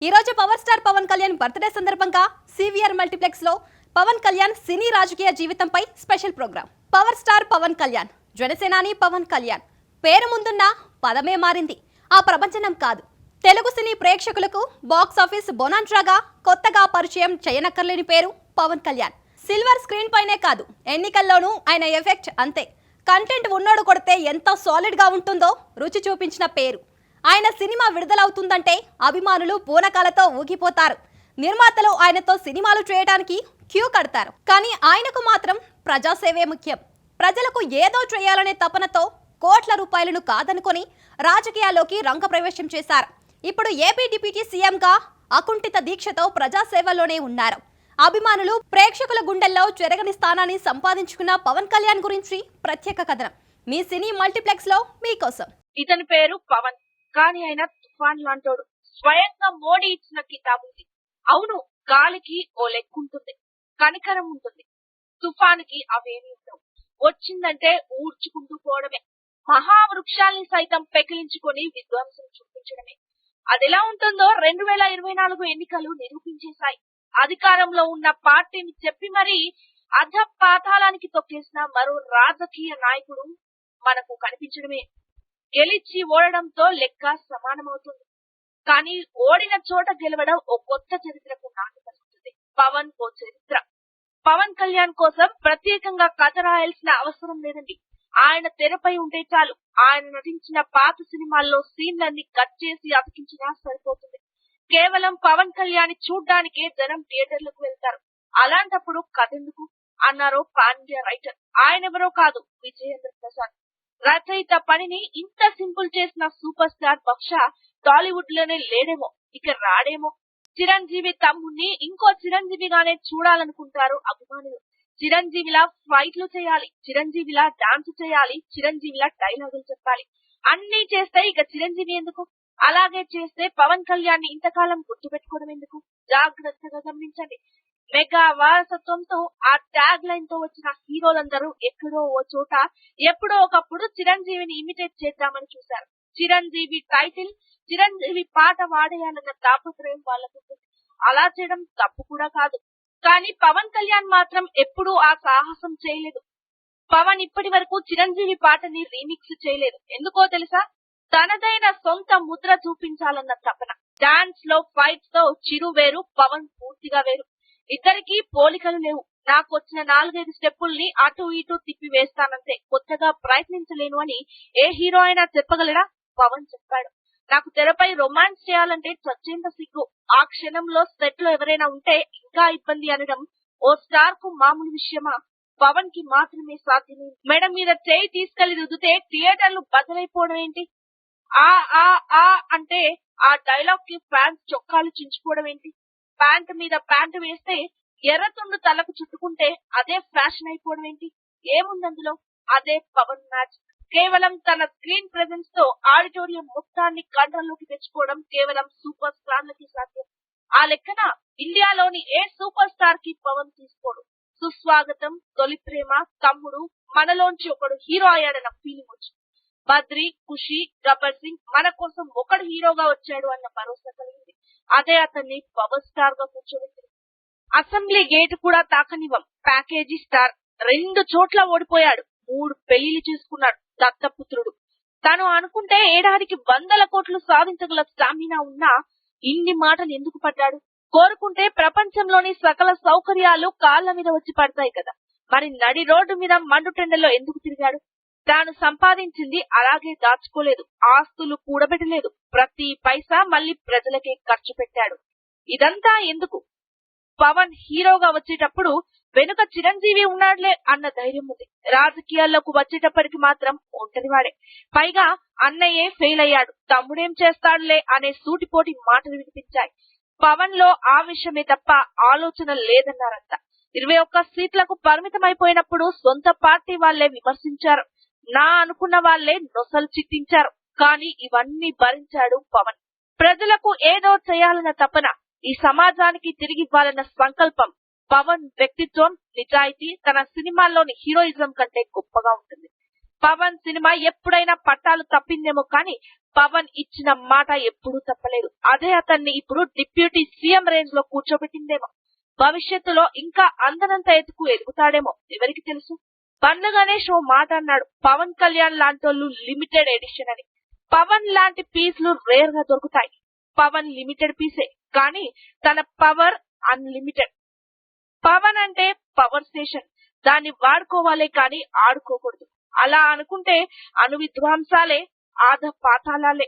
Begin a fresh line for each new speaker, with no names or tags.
ఈ రోజు power star Pawan Kalyan birthday సందర్భంగా సివిఆర్ మల్టీప్లెక్స్ లో పవన్ కళ్యాణ్ సినీ రాజకీయ జీవితంపై special programme. Power star Pawan Kalyan, జనసేనాని పవన్ కళ్యాణ్ పేరు ముందున్న పదమే మారింది. ఆ ప్రపంచనం కాదు. తెలుగు సినీ ప్రేక్షకులకు బాక్స్ ఆఫీస్ బొనాంట్రాగా కొత్తగా పరిచయం చేయనక్కర్లేని పేరు పవన్ కళ్యాణ్. సిల్వర్ స్క్రీన్ పైనే కాదు, ఎన్నికల్లోనూ ఆయన ఎఫెక్ట్ అంతే. కంటెంట్ ఉన్నోడు కొడితే ఎంత సాలిడ్ గా ఉంటుందో రుచి చూపించిన పేరు. ఆయన సినిమా విడుదలవుతుందంటే అభిమానులు పూనకాలతో ఊగిపోతారు. నిర్మాతలు ఆయనతో సినిమాలు చేయడానికి క్యూ కడతారు. కానీ ఆయనకు మాత్రం ప్రజాసేవే ముఖ్యం. ప్రజలకు ఏదో చేయాలనే తపనతో కోట్ల రూపాయలను కాదనుకొని రాజకీయాల్లోకి రంగప్రవేశం చేశారు. ఇప్పుడు ఏపీ డిప్యూటీ సీఎంగా అకుంఠిత దీక్షతో ప్రజాసేవలోనే ఉన్నారు. అభిమానులు, ప్రేక్షకుల గుండెల్లో చెరగని స్థానాన్ని సంపాదించుకున్న పవన్ కళ్యాణ్ గురించి ప్రత్యేక కథనం మీ సినీ మల్టీప్లెక్స్ లో మీకోసం.
ఇతని పేరు పవన్, కానీ ఆయన తుఫాన్ లాంటోడు. స్వయంగా మోడీ ఇచ్చిన కితాబు ఉంది. అవును, గాలికి ఓ లెక్కుంటుంది, కనికరం ఉంటుంది. తుఫానుకి అవేమీ ఉండవు. వచ్చిందంటే ఊడ్చుకుంటూ పోవడమే. మహావృక్షాల్ని సైతం పెకిలించుకొని విధ్వంసం చూపించడమే. అదెలా ఉంటుందో 2024 ఎన్నికలు నిరూపించేశాయి. అధికారంలో ఉన్న పార్టీని చెప్పి మరీ అధపాతాళానికి తొక్కేసిన మరో రాజకీయ నాయకుడు మనకు కనిపించడమే. గెలిచి ఓడడంతో లెక్క సమానమవుతుంది. కానీ ఓడిన చోట గెలవడం ఓ కొత్త చరిత్రకు నాంది పలుకుతుంది. పవన్ ఓ చరిత్ర. పవన్ కళ్యాణ్ కోసం ప్రత్యేకంగా కథ రాయాల్సిన అవసరం లేదండి. ఆయన తెరపై ఉంటే చాలు. ఆయన నటించిన పాత సినిమాల్లో సీన్లన్నీ కట్ చేసి అతికించినా సరిపోతుంది. కేవలం పవన్ కళ్యాణ్ చూడ్డానికే జనం థియేటర్లకు వెళ్తారు. అలాంటప్పుడు కథెందుకు అన్నారో పాన్ ఇండియా రైటర్. ఆయనెవరో కాదు, విజయేంద్ర ప్రసాద్. రచయిత పనిని ఇంత సింపుల్ చేసిన సూపర్ స్టార్ బహుశా టాలీవుడ్ లోనే లేడేమో, ఇక రాడేమో. చిరంజీవి తమ్ముణ్ణి ఇంకో చిరంజీవిగానే చూడాలనుకుంటారు అభిమానులు. చిరంజీవిలా ఫైట్లు చేయాలి, చిరంజీవిలా డాన్స్ చేయాలి, చిరంజీవిలా డైలాగులు చెప్పాలి. అన్ని చేస్తే ఇక చిరంజీవి ఎందుకు? అలాగే చేస్తే పవన్ కళ్యాణ్ ని ఇంతకాలం గుర్తుపెట్టుకోవడం ఎందుకు? జాగ్రత్తగా గమనించండి. మెగా వారసత్వంతో ఆ ట్యాగ్ లైన్ తో వచ్చిన హీరోలందరూ ఎక్కడో ఓ చోట ఎప్పుడో ఒకప్పుడు చిరంజీవిని ఇమిటేట్ చేద్దామని చూశారు. చిరంజీవి టైటిల్, చిరంజీవి పాట వాడేయాలన్న తాపత్రయం వాళ్ళకుంటుంది. అలా చేయడం తప్పు కూడా కాదు. కానీ పవన్ కళ్యాణ్ మాత్రం ఎప్పుడూ ఆ సాహసం చేయలేదు. పవన్ ఇప్పటి వరకు చిరంజీవి పాటని రీమిక్స్ చేయలేదు. ఎందుకో తెలుసా? తనదైన సొంత ముద్ర చూపించాలన్న తపన. డాన్స్ లో ఫైట్స్ తో చిరు వేరు, పవన్ పూర్తిగా వేరు. ఇద్దరికి పోలికలు లేవు. నాకు వచ్చిన 4-5 స్టెప్పుల్ని అటు ఇటు తిప్పి వేస్తానంతే, కొత్తగా ప్రయత్నించలేను అని ఏ హీరో అయినా చెప్పగలడా? పవన్ చెప్పాడు. నాకు తెరపై రొమాన్స్ చేయాలంటే చచ్చేంత సిగ్గు. ఆ క్షణంలో సెట్ లో ఎవరైనా ఉంటే ఇంకా ఇబ్బంది అనడం ఓ స్టార్ కు మామూలు విషయమా? పవన్ కి మాత్రమే సాధ్యమే. మెడ మీద చేయి తీసుకెళ్లి రుద్దితే థియేటర్లు బదులైపోవడం ఏంటి? ఆ ఆ ఆ అంటే ఆ డైలాగ్ కి ఫ్యాన్స్ చొక్కాలు చించుకోవడం ఏంటి? ప్యాంట్ మీద ప్యాంట్ వేస్తే ఎర్రతుండు తలకు చుట్టుకుంటే అదే ఫ్యాషన్ అయిపోవడం ఏంటి? ఏముందందులో? అదే పవన్ మ్యాచ్. కేవలం తన స్క్రీన్ ప్రెజెన్స్ తో ఆడిటోరియం మొత్తాన్ని కంట్రోల్లోకి తెచ్చుకోవడం కేవలం సూపర్ స్టార్లకి సాధ్యం. ఆ లెక్కన ఇండియాలోని ఏ సూపర్ స్టార్ కి పవన్ తీసుకోడు. సుస్వాగతం, తొలి ప్రేమ, తమ్ముడు, మనలోంచి ఒకడు హీరో అయ్యాడన్న ఫీలింగ్ వచ్చింది. బద్రి, ఖుషి, గబ్బర్ సింగ్ మన కోసం ఒకడు హీరోగా వచ్చాడు అన్న భరోసా కలిగింది. అదే అతన్ని పవర్ స్టార్ గా కూర్చోబెట్టింది. అసెంబ్లీ గేట్ కూడా తాకనివ్వం. Package star. 2 చోట్ల ఓడిపోయాడు. 3 పెళ్లిళ్లు చేసుకున్నాడు. దత్తపుత్రుడు. తను అనుకుంటే ఏడాదికి 100 కోట్లు సాధించగల స్టామినా ఉన్నా ఇన్ని మాటలు ఎందుకు పడ్డాడు? కోరుకుంటే ప్రపంచంలోని సకల సౌకర్యాలు కాళ్ల మీద వచ్చి పడతాయి కదా. మరి నడి రోడ్డు మీద మండుటెండలో ఎందుకు తిరిగాడు? తాను సంపాదించింది అలాగే దాచుకోలేదు. ఆస్తులు కూడబెట్టలేదు. ప్రతి పైసా మళ్ళీ ప్రజలకే ఖర్చు పెట్టాడు. ఇదంతా ఎందుకు? పవన్ హీరోగా వచ్చేటప్పుడు వెనుక చిరంజీవి ఉన్నాడులే అన్న ధైర్యం ఉంది. రాజకీయాల్లోకి వచ్చేటప్పటికి మాత్రం ఒంటరివాడే. పైగా అన్నయ్యే ఫెయిల్ అయ్యాడు, తమ్ముడేం చేస్తాడులే అనే సూటిపోటి మాటలు వినిపించాయి. పవన్ లో ఆవేశమే తప్ప ఆలోచన లేదన్నారంతా. 21 సీట్లకు పరిమితమైపోయినప్పుడు సొంత పార్టీ వాళ్లే విమర్శించారు. నా అనుకున్న వాళ్లే నొసలు చిట్టించారు. కానీ ఇవన్నీ భరించాడు పవన్. ప్రజలకు ఏదో చేయాలన్న తపన, ఈ సమాజానికి తిరిగివ్వాలన్న సంకల్పం. పవన్ వ్యక్తిత్వం, నిజాయితీ తన సినిమాల్లోని హీరోయిజం కంటే గొప్పగా ఉంటుంది. పవన్ సినిమా ఎప్పుడైనా పట్టాలు తప్పిందేమో కానీ పవన్ ఇచ్చిన మాట ఎప్పుడూ తప్పలేదు. అదే అతన్ని ఇప్పుడు డిప్యూటీ సీఎం రేంజ్ లో కూర్చోబెట్టిందేమో. భవిష్యత్తులో ఇంకా అందనంత ఎత్తుకు ఎదుగుతాడేమో ఎవరికి తెలుసు. బండ్ల గణేష్ ఓ మాట అన్నాడు, పవన్ కళ్యాణ్ లాంటోళ్ళు లిమిటెడ్ ఎడిషన్ అని. పవన్ లాంటి పీస్లు రేర్ గా దొరుకుతాయి. పవన్ లిమిటెడ్ పీసే కానీ తన పవర్ అన్లిమిటెడ్. పవన్ అంటే పవర్ స్టేషన్, దాన్ని వాడుకోవాలే కానీ ఆడుకోకూడదు. అలా అనుకుంటే అణు విధ్వంసాలే, ఆద పాతాళాలే.